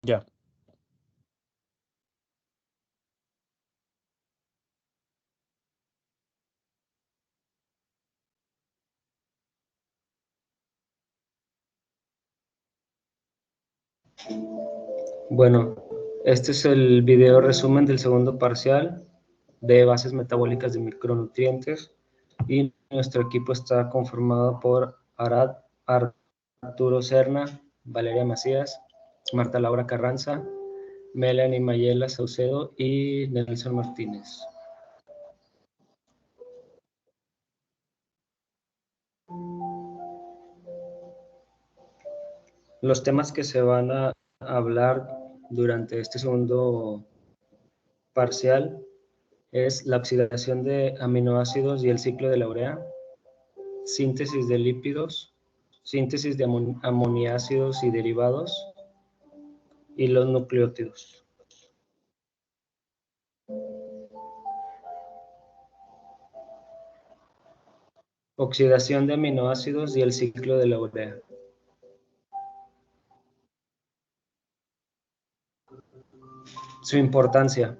Ya. Bueno, este es el video resumen del segundo parcial de bases metabólicas de micronutrientes y nuestro equipo está conformado por Arturo Serna, Valeria Macías, Marta Laura Carranza, Melanie Mayela Saucedo y Nelson Martínez. Los temas que se van a hablar durante este segundo parcial es la oxidación de aminoácidos y el ciclo de la urea, síntesis de lípidos, síntesis de aminoácidos y derivados, y los nucleótidos. Oxidación de aminoácidos y el ciclo de la urea. Su importancia.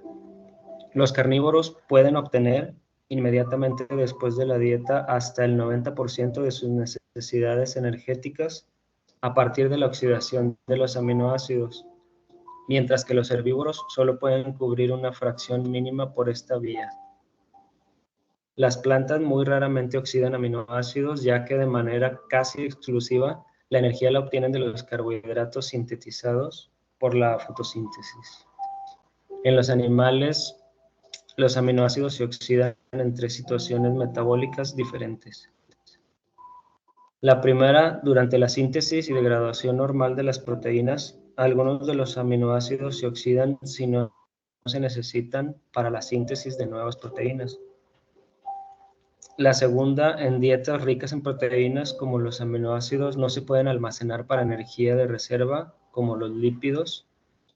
Los carnívoros pueden obtener inmediatamente después de la dieta hasta el 90% de sus necesidades energéticas a partir de la oxidación de los aminoácidos, mientras que los herbívoros solo pueden cubrir una fracción mínima por esta vía. Las plantas muy raramente oxidan aminoácidos, ya que de manera casi exclusiva la energía la obtienen de los carbohidratos sintetizados por la fotosíntesis. En los animales, los aminoácidos se oxidan en 3 situaciones metabólicas diferentes. La primera, durante la síntesis y degradación normal de las proteínas, algunos de los aminoácidos se oxidan si no se necesitan para la síntesis de nuevas proteínas. La segunda, en dietas ricas en proteínas, como los aminoácidos no se pueden almacenar para energía de reserva, como los lípidos,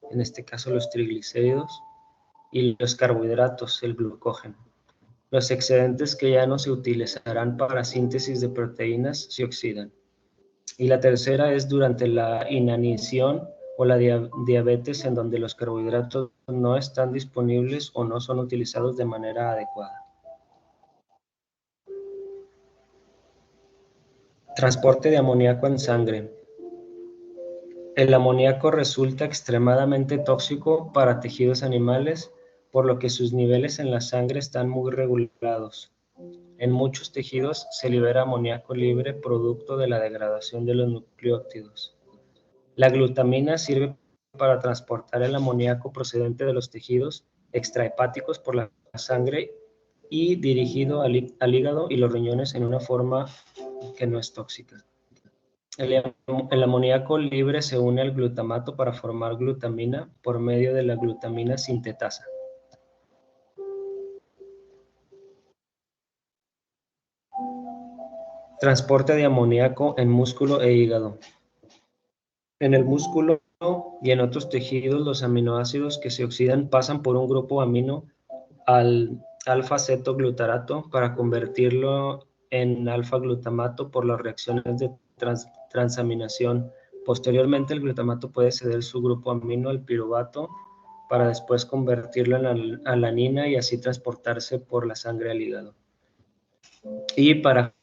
en este caso los triglicéridos, y los carbohidratos, el glucógeno. Los excedentes que ya no se utilizarán para síntesis de proteínas se oxidan. Y la tercera es durante la inanición o la diabetes, en donde los carbohidratos no están disponibles o no son utilizados de manera adecuada. Transporte de amoníaco en sangre. El amoníaco resulta extremadamente tóxico para tejidos animales, por lo que sus niveles en la sangre están muy regulados. En muchos tejidos se libera amoníaco libre producto de la degradación de los nucleótidos. La glutamina sirve para transportar el amoníaco procedente de los tejidos extrahepáticos por la sangre y dirigido al hígado y los riñones en una forma que no es tóxica. El amoníaco libre se une al glutamato para formar glutamina por medio de la glutamina sintetasa. Transporte de amoníaco en músculo e hígado. En el músculo y en otros tejidos, los aminoácidos que se oxidan pasan por un grupo amino al alfa-cetoglutarato para convertirlo en alfa-glutamato por las reacciones de transaminación. Posteriormente, el glutamato puede ceder su grupo amino al piruvato para después convertirlo en alanina y así transportarse por la sangre al hígado. Y para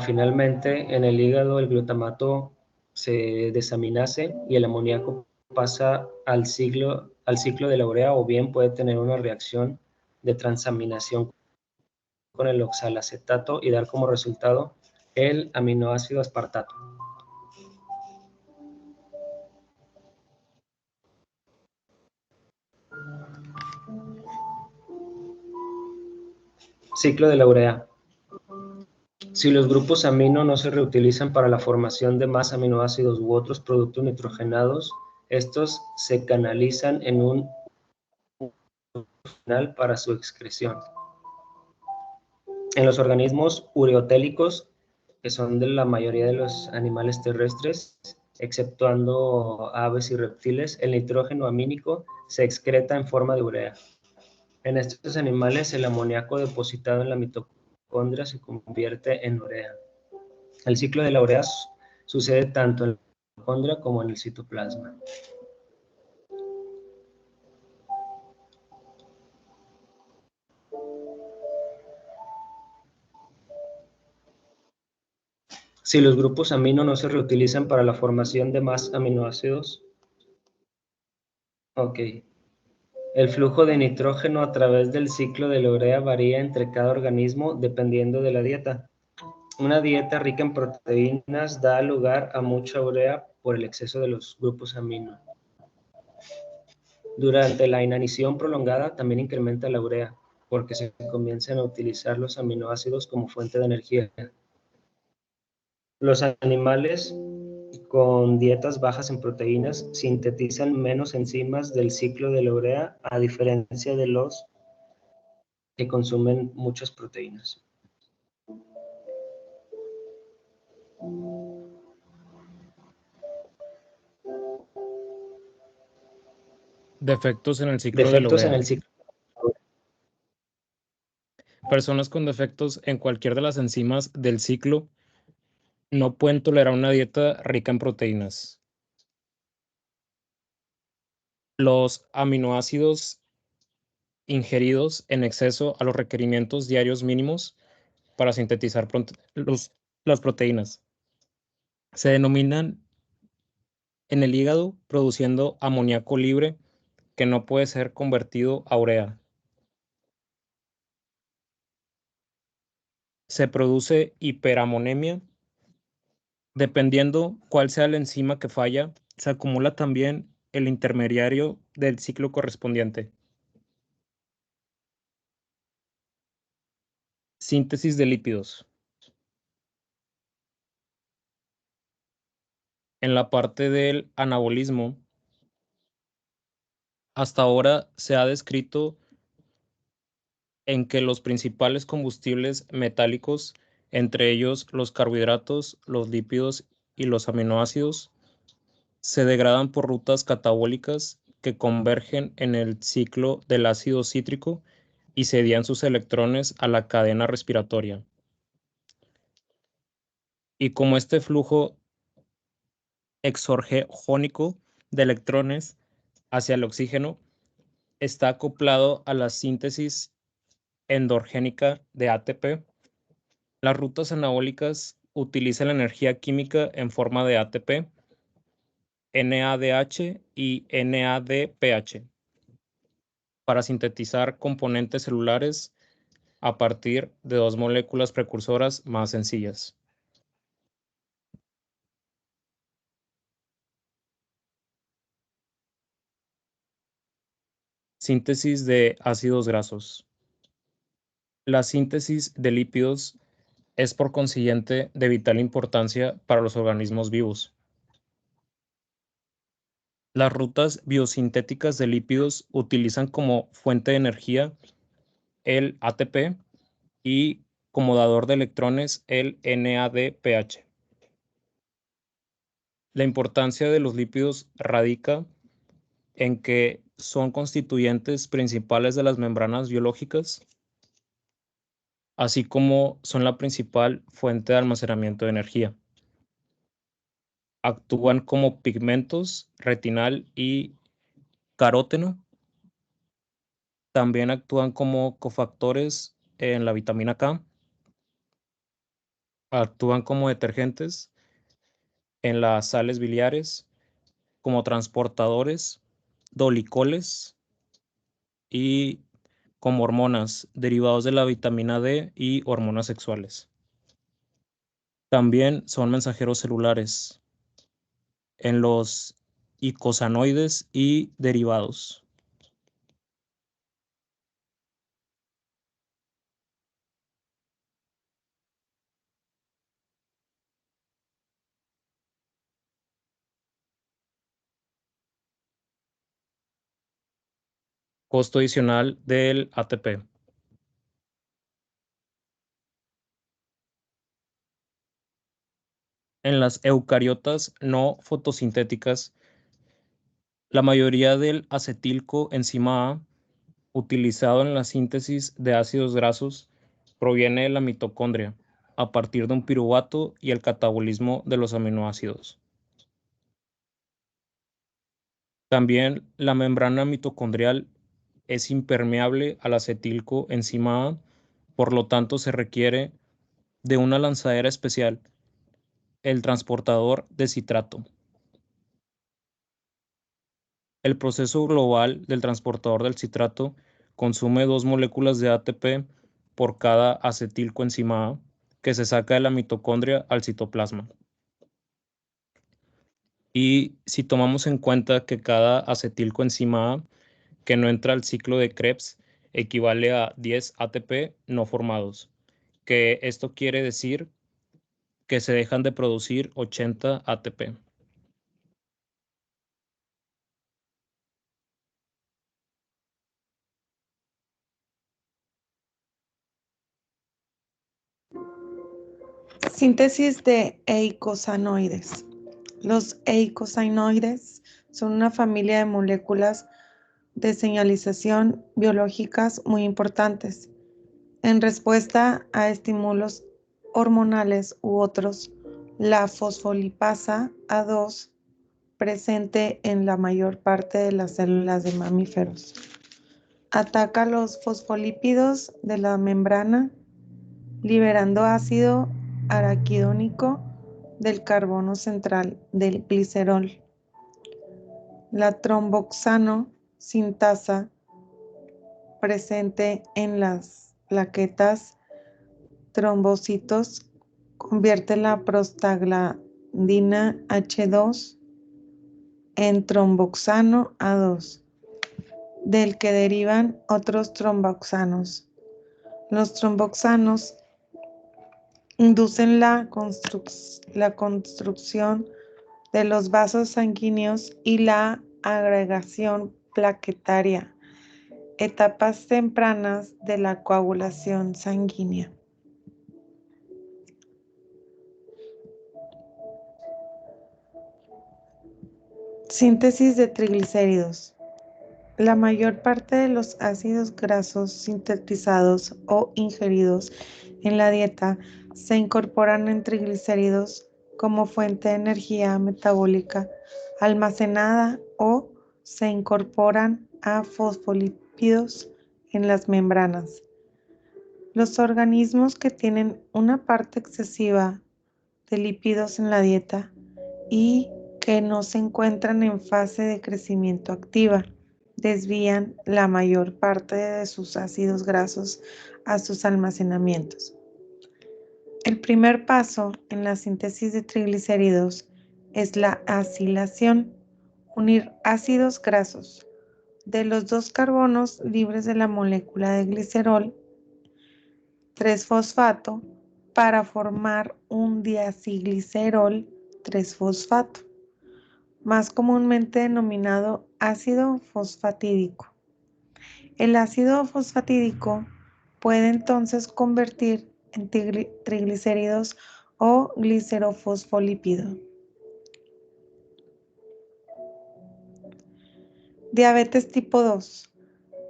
finalmente en el hígado el glutamato se desaminase y el amoníaco pasa al ciclo de la urea, o bien puede tener una reacción de transaminación con el oxalacetato y dar como resultado el aminoácido aspartato. Ciclo de la urea. Si los grupos amino no se reutilizan para la formación de más aminoácidos u otros productos nitrogenados, estos se canalizan en un final para su excreción. En los organismos ureotélicos, que son de la mayoría de los animales terrestres, exceptuando aves y reptiles, el nitrógeno amínico se excreta en forma de urea. En estos animales, el amoníaco depositado en la mitocondria se convierte en urea. El ciclo de la urea sucede tanto en la mitocondria como en el citoplasma. Si los grupos amino no se reutilizan para la formación de más aminoácidos, ok. El flujo de nitrógeno a través del ciclo de la urea varía entre cada organismo dependiendo de la dieta. Una dieta rica en proteínas da lugar a mucha urea por el exceso de los grupos amino. Durante la inanición prolongada también incrementa la urea, porque se comienzan a utilizar los aminoácidos como fuente de energía. Los animales con dietas bajas en proteínas sintetizan menos enzimas del ciclo de la urea, a diferencia de los que consumen muchas proteínas. Defectos en el ciclo de la Defectos en urea. el ciclo. Personas con defectos en cualquier de las enzimas del ciclo no pueden tolerar una dieta rica en proteínas. Los aminoácidos ingeridos en exceso a los requerimientos diarios mínimos para sintetizar las proteínas se denominan en el hígado produciendo amoníaco libre que no puede ser convertido a urea. Se produce hiperamonemia. Dependiendo cuál sea la enzima que falla, se acumula también el intermediario del ciclo correspondiente. Síntesis de lípidos. En la parte del anabolismo, hasta ahora se ha descrito en que los principales combustibles metálicos, entre ellos los carbohidratos, los lípidos y los aminoácidos, se degradan por rutas catabólicas que convergen en el ciclo del ácido cítrico y cedían sus electrones a la cadena respiratoria. Y como este flujo exorgónico de electrones hacia el oxígeno está acoplado a la síntesis endogénica de ATP, las rutas anabólicas utilizan la energía química en forma de ATP, NADH y NADPH para sintetizar componentes celulares a partir de dos moléculas precursoras más sencillas. Síntesis de ácidos grasos. La síntesis de lípidos es por consiguiente de vital importancia para los organismos vivos. Las rutas biosintéticas de lípidos utilizan como fuente de energía el ATP y como dador de electrones el NADPH. La importancia de los lípidos radica en que son constituyentes principales de las membranas biológicas, así como son la principal fuente de almacenamiento de energía. Actúan como pigmentos retinal y caróteno. También actúan como cofactores en la vitamina K. Actúan como detergentes en las sales biliares, como transportadores, dolicoles y como hormonas derivados de la vitamina D y hormonas sexuales. También son mensajeros celulares en los icosanoides y derivados. Costo adicional del ATP. En las eucariotas no fotosintéticas, la mayoría del acetilcoenzima A utilizado en la síntesis de ácidos grasos proviene de la mitocondria a partir de un piruvato y el catabolismo de los aminoácidos. También la membrana mitocondrial es impermeable al acetilcoenzima A, por lo tanto se requiere de una lanzadera especial el transportador de citrato. El proceso global del transportador del citrato consume 2 moléculas de ATP por cada acetilcoenzima A que se saca de la mitocondria al citoplasma. Y si tomamos en cuenta que cada acetilcoenzima A que no entra al ciclo de Krebs equivale a 10 ATP no formados, que esto quiere decir que se dejan de producir 80 ATP. Síntesis de eicosanoides. Los eicosanoides son una familia de moléculas de señalización biológicas muy importantes. En respuesta a estímulos hormonales u otros, la fosfolipasa A2, presente en la mayor parte de las células de mamíferos, ataca los fosfolípidos de la membrana, liberando ácido araquidónico del carbono central del glicerol. La tromboxano sintasa, presente en las plaquetas trombocitos, convierte la prostaglandina H2 en tromboxano A2, del que derivan otros tromboxanos. Los tromboxanos inducen la construcción de los vasos sanguíneos y la agregación plaquetaria, etapas tempranas de la coagulación sanguínea. Síntesis de triglicéridos. La mayor parte de los ácidos grasos sintetizados o ingeridos en la dieta se incorporan en triglicéridos como fuente de energía metabólica almacenada o se incorporan a fosfolípidos en las membranas. Los organismos que tienen una parte excesiva de lípidos en la dieta y que no se encuentran en fase de crecimiento activa, desvían la mayor parte de sus ácidos grasos a sus almacenamientos. El primer paso en la síntesis de triglicéridos es la acilación, unir ácidos grasos de los 2 carbonos libres de la molécula de glicerol, 3-fosfato, para formar un diacilglicerol 3-fosfato, más comúnmente denominado ácido fosfatídico. El ácido fosfatídico puede entonces convertir en triglicéridos o glicerofosfolípido. Diabetes tipo 2.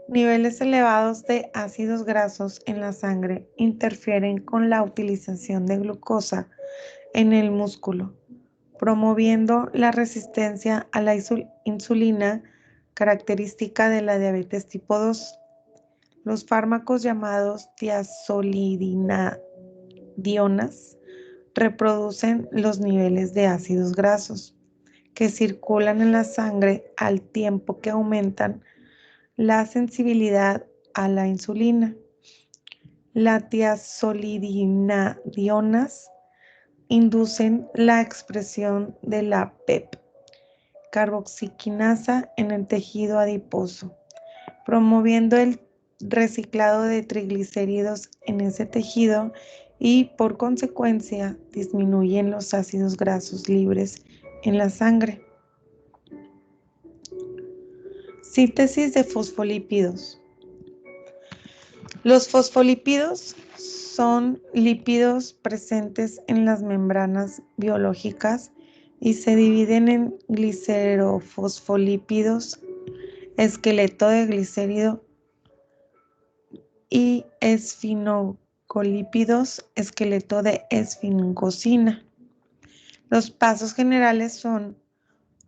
Niveles elevados de ácidos grasos en la sangre interfieren con la utilización de glucosa en el músculo, promoviendo la resistencia a la insulina característica de la diabetes tipo 2. Los fármacos llamados tiazolidinadionas reproducen los niveles de ácidos grasos que circulan en la sangre al tiempo que aumentan la sensibilidad a la insulina. Las tiazolidinadionas inducen la expresión de la PEP, carboxiquinasa, en el tejido adiposo, promoviendo el reciclado de triglicéridos en ese tejido y, por consecuencia, disminuyen los ácidos grasos libres en la sangre. Síntesis de fosfolípidos. Los fosfolípidos son lípidos presentes en las membranas biológicas y se dividen en glicerofosfolípidos, esqueleto de glicérido, y esfingolípidos, esqueleto de esfingosina. Los pasos generales son: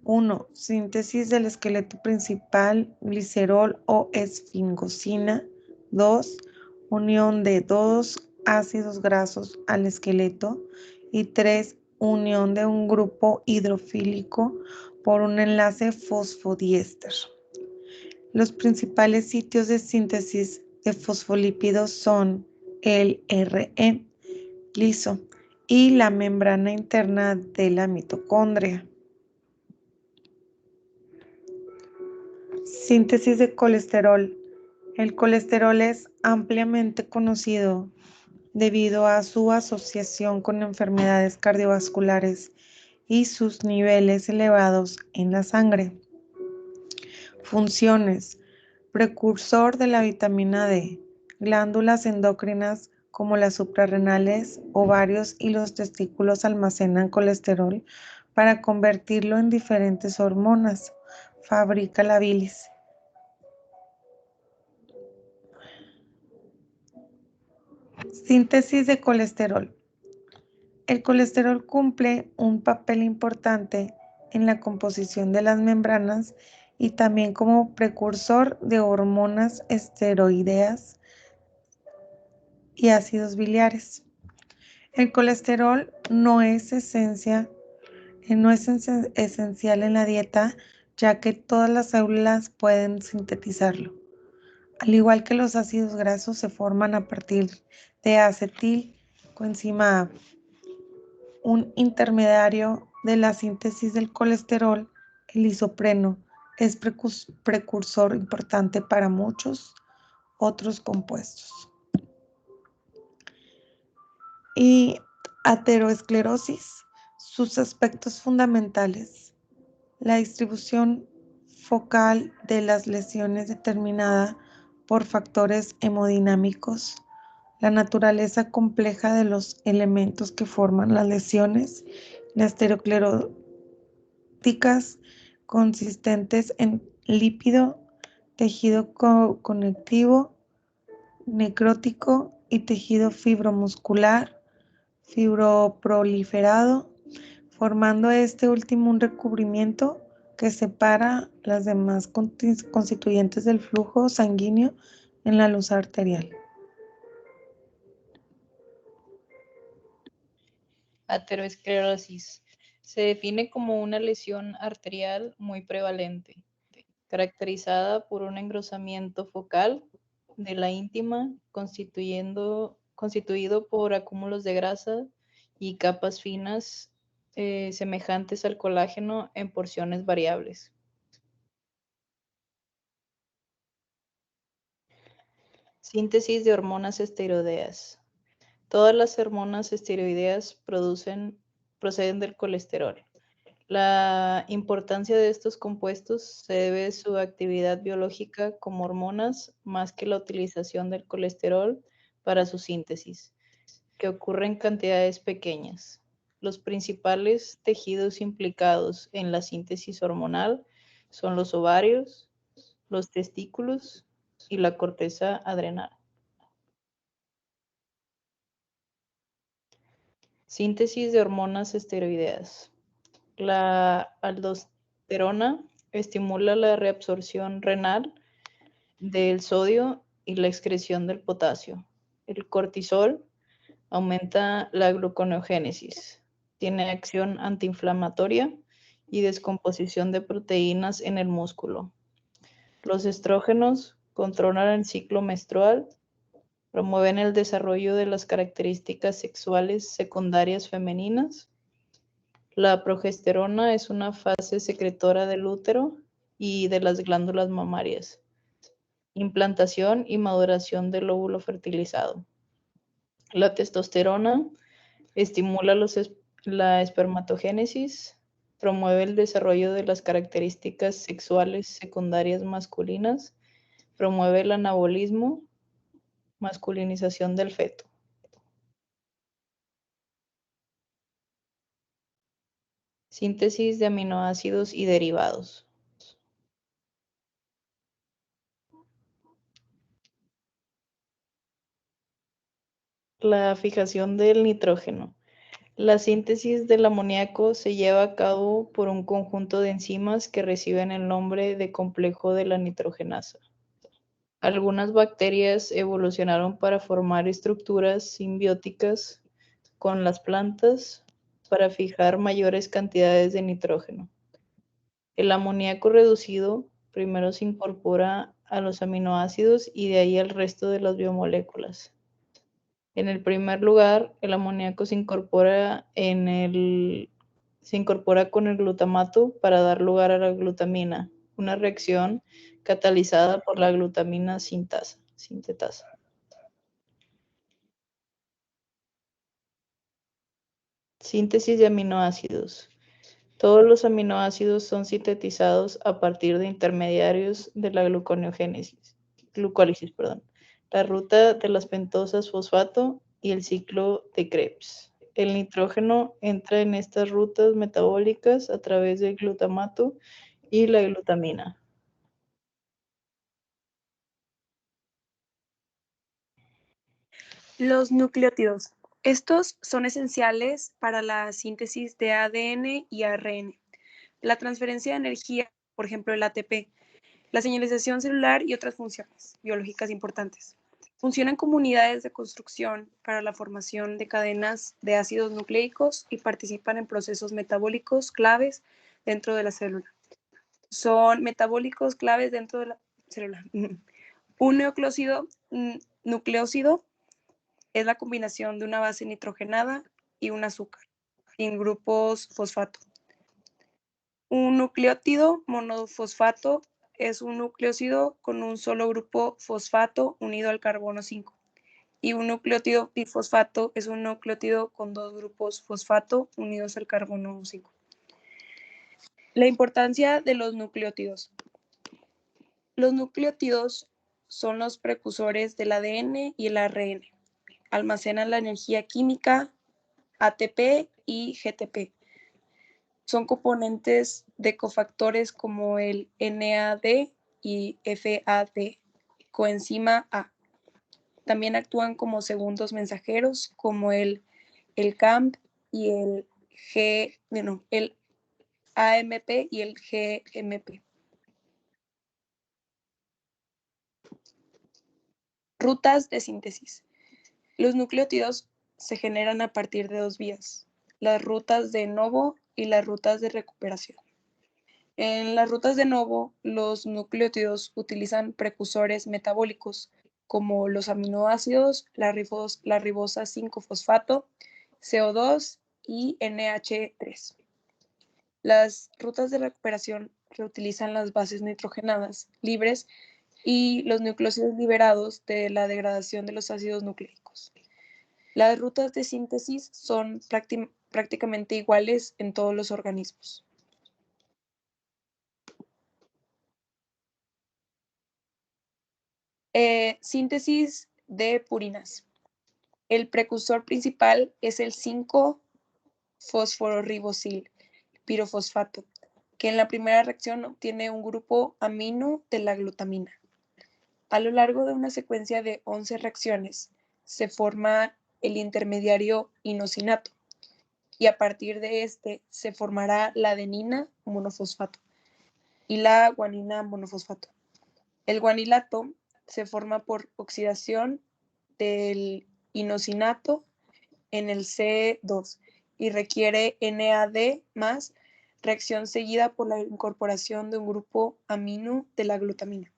1. Síntesis del esqueleto principal, glicerol o esfingosina. 2. Unión de 2 ácidos grasos al esqueleto. Y 3. unión de un grupo hidrofílico por un enlace fosfodiéster. Los principales sitios de síntesis de fosfolípidos son el RE liso y la membrana interna de la mitocondria. Síntesis de colesterol. El colesterol es ampliamente conocido debido a su asociación con enfermedades cardiovasculares y sus niveles elevados en la sangre. Funciones: precursor de la vitamina D, glándulas endocrinas como las suprarrenales, ovarios y los testículos almacenan colesterol para convertirlo en diferentes hormonas. Fabrica la bilis. Síntesis de colesterol. El colesterol cumple un papel importante en la composición de las membranas y también como precursor de hormonas esteroideas y ácidos biliares. El colesterol no es esencial en la dieta, ya que todas las células pueden sintetizarlo. Al igual que los ácidos grasos se forman a partir de acetilcoenzima A, un intermediario de la síntesis del colesterol. El isopreno es precursor importante para muchos otros compuestos. Y aterosclerosis, sus aspectos fundamentales: la distribución focal de las lesiones determinada por factores hemodinámicos, la naturaleza compleja de los elementos que forman las lesiones, las ateroscleróticas consistentes en lípido, tejido conectivo, necrótico y tejido fibromuscular, fibroproliferado, formando este último un recubrimiento que separa las demás constituyentes del flujo sanguíneo en la luz arterial. Aterosclerosis. Se define como una lesión arterial muy prevalente, caracterizada por un engrosamiento focal de la íntima, constituido por acúmulos de grasa y capas finas semejantes al colágeno en porciones variables. Síntesis de hormonas esteroideas. Todas las hormonas esteroideas proceden del colesterol. La importancia de estos compuestos se debe a su actividad biológica como hormonas más que la utilización del colesterol para su síntesis, que ocurre en cantidades pequeñas. Los principales tejidos implicados en la síntesis hormonal son los ovarios, los testículos y la corteza adrenal. Síntesis de hormonas esteroideas. La aldosterona estimula la reabsorción renal del sodio y la excreción del potasio. El cortisol aumenta la gluconeogénesis. Tiene acción antiinflamatoria y descomposición de proteínas en el músculo. Los estrógenos controlan el ciclo menstrual, promueven el desarrollo de las características sexuales secundarias femeninas. La progesterona es una fase secretora del útero y de las glándulas mamarias. Implantación y maduración del óvulo fertilizado. La testosterona estimula la espermatogénesis, promueve el desarrollo de las características sexuales secundarias masculinas, promueve el anabolismo, masculinización del feto. Síntesis de aminoácidos y derivados. La fijación del nitrógeno. La síntesis del amoníaco se lleva a cabo por un conjunto de enzimas que reciben el nombre de complejo de la nitrogenasa. Algunas bacterias evolucionaron para formar estructuras simbióticas con las plantas, para fijar mayores cantidades de nitrógeno. El amoníaco reducido primero se incorpora a los aminoácidos y de ahí al resto de las biomoléculas. En el primer lugar, el amoníaco se incorpora con el glutamato para dar lugar a la glutamina, una reacción catalizada por la glutamina sintetasa. Síntesis de aminoácidos. Todos los aminoácidos son sintetizados a partir de intermediarios de la glucólisis, la ruta de las pentosas fosfato y el ciclo de Krebs. El nitrógeno entra en estas rutas metabólicas a través del glutamato y la glutamina. Los nucleótidos. Estos son esenciales para la síntesis de ADN y ARN, la transferencia de energía, por ejemplo el ATP, la señalización celular y otras funciones biológicas importantes. Funcionan como unidades de construcción para la formación de cadenas de ácidos nucleicos y participan en procesos metabólicos claves dentro de la célula. Son metabólicos claves dentro de la célula. Un nucleócido es la combinación de una base nitrogenada y un azúcar, sin grupos fosfato. Un nucleótido monofosfato es un nucleócido con un solo grupo fosfato unido al carbono 5. Y un nucleótido bifosfato es un nucleótido con dos grupos fosfato unidos al carbono 5. La importancia de los nucleótidos. Los nucleótidos son los precursores del ADN y el ARN. Almacenan la energía química, ATP y GTP. Son componentes de cofactores como el NAD y FAD, coenzima A. También actúan como segundos mensajeros como el CAMP y el AMP y el GMP. Rutas de síntesis. Los nucleótidos se generan a partir de dos vías, las rutas de novo y las rutas de recuperación. En las rutas de novo, los nucleótidos utilizan precursores metabólicos como los aminoácidos, la ribosa 5-fosfato, CO2 y NH3. Las rutas de recuperación reutilizan las bases nitrogenadas libres y los nucleósidos liberados de la degradación de los ácidos nucleicos. Las rutas de síntesis son prácticamente iguales en todos los organismos. Síntesis de purinas. El precursor principal es el 5-fosforribosil pirofosfato, que en la primera reacción obtiene un grupo amino de la glutamina. A lo largo de una secuencia de 11 reacciones, se forma el intermediario inosinato, y a partir de este se formará la adenina monofosfato y la guanina monofosfato. El guanilato se forma por oxidación del inosinato en el C2 y requiere NAD+, reacción seguida por la incorporación de un grupo amino de la glutamina.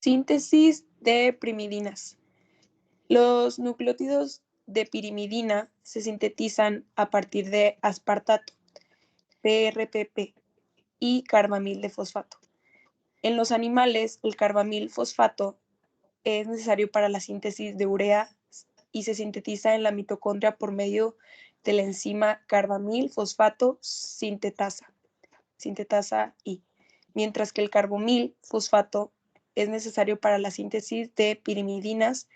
Síntesis de pirimidinas. Los nucleótidos de pirimidina se sintetizan a partir de aspartato, PRPP, y carbamil de fosfato. En los animales, el carbamil fosfato es necesario para la síntesis de urea y se sintetiza en la mitocondria por medio de la enzima carbamil fosfato sintetasa I, mientras que el carbamil fosfato es necesario para la síntesis de pirimidinas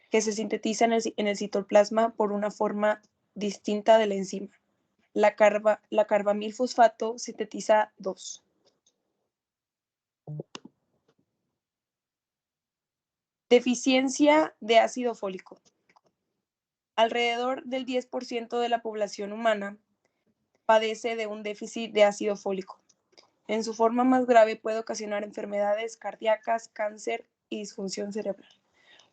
que se sintetiza en el citoplasma por una forma distinta de la enzima. La carbamil fosfato sintetiza 2. Deficiencia de ácido fólico. Alrededor del 10% de la población humana padece de un déficit de ácido fólico. En su forma más grave puede ocasionar enfermedades cardíacas, cáncer y disfunción cerebral.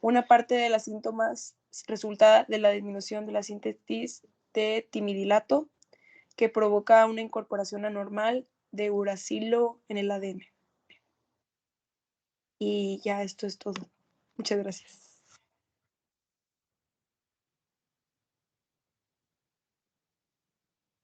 Una parte de los síntomas resulta de la disminución de la síntesis de timidilato, que provoca una incorporación anormal de uracilo en el ADN. Y ya esto es todo. Muchas gracias.